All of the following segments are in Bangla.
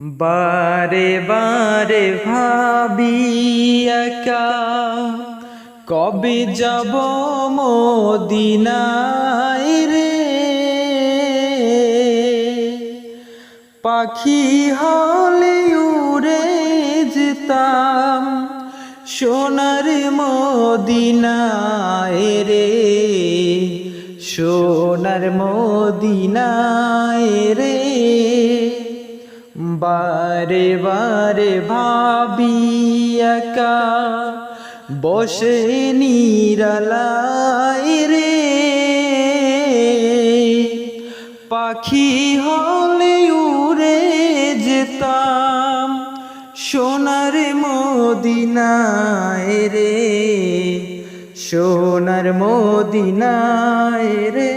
বারে বারে ভাবি একা কবে যাব মদিনায় রে, পাখি হলে উড়ে যেতাম সোনার মদিনায় রে, সোনার মদিনায় রে। বারে বারে ভাবি একা বসে নিরালায় রে, পাখি হলে উড়ে যেতাম সোনার মদিনায় রে, সোনার মদিনায় রে।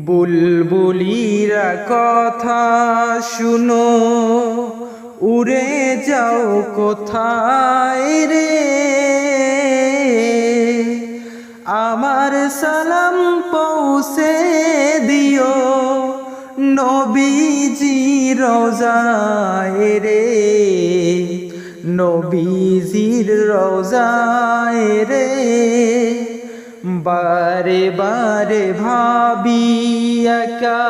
বুলবুলিরা কথা শুনো উড়ে যাও কোথায় রে, আমার সালাম পৌঁছে দিও নবীজি রওজায় রে, নবীজির রওজায় রে। বারে বারে ভাবি একা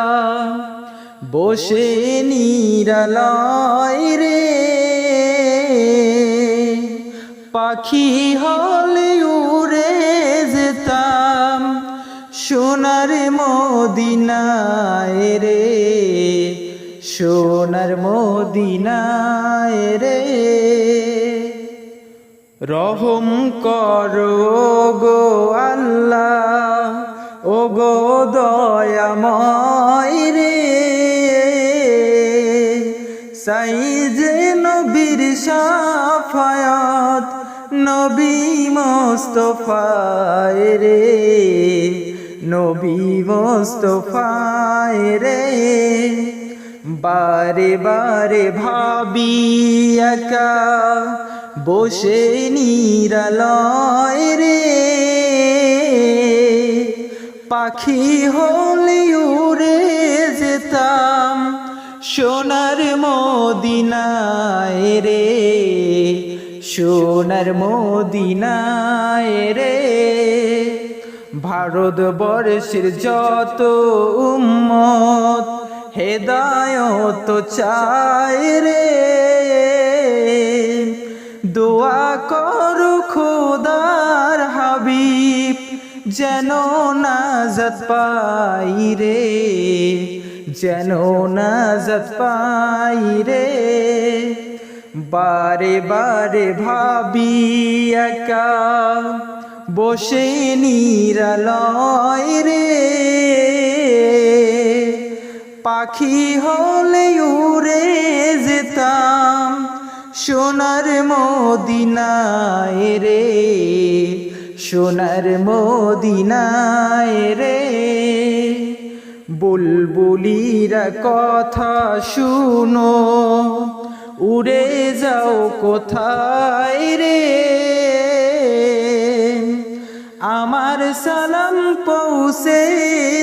বসে নিরালায় রে, পাখি হলে উড়ে যেতাম সোনার মদিনায় রে, সোনার মদিনায় রে। রহম করো গো আল্লাহ ও গো দয়াময় রে, সাইজে নবীর শাফায়াত নবী মুস্তাফায় রে, নবী মুস্তাফায় রে। বারে বারে ভাবি একা বসে নিরালায় রে, পাখি হলে উড়ে যেতাম সোনার মদিনায় রে, সোনার মদিনায় রে। ভারতবর্ষের যত উম্মত হেদায়ত চায় রে, দোয়া করো খোদার হাবিব যেন নাজাত পাই রে, যেন নাজাত পাই রে। বারে বারে ভাবি একা বসে নিরালায় রে, পাখি হলে উড়ে যেতাম সোনার মদিনায় রে, সোনার মদিনায় রে। বুলবুলিরা কথা শুনো উড়ে যাও কোথায় রে, আমার সালাম পৌঁছে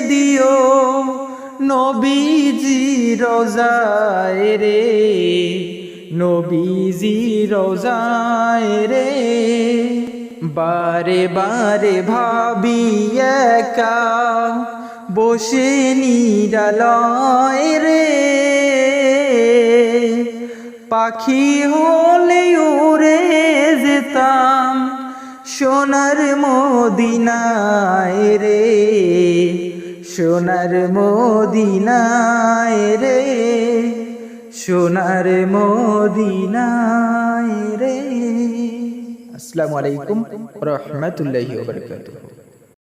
দিও নবীজি রওজায় রে, নবীজি রওজায় রে। বারে বারে ভাবি একা বসে নিরালায় রে, পাখি হলে উড়ে যেতাম সোনার মদিনায় রে, সোনার মদিনায় রে, সোনার মদিনায় রে। আসসালামু আলাইকুম ওয়া রাহমাতুল্লাহি ওয়া বারাকাতুহু।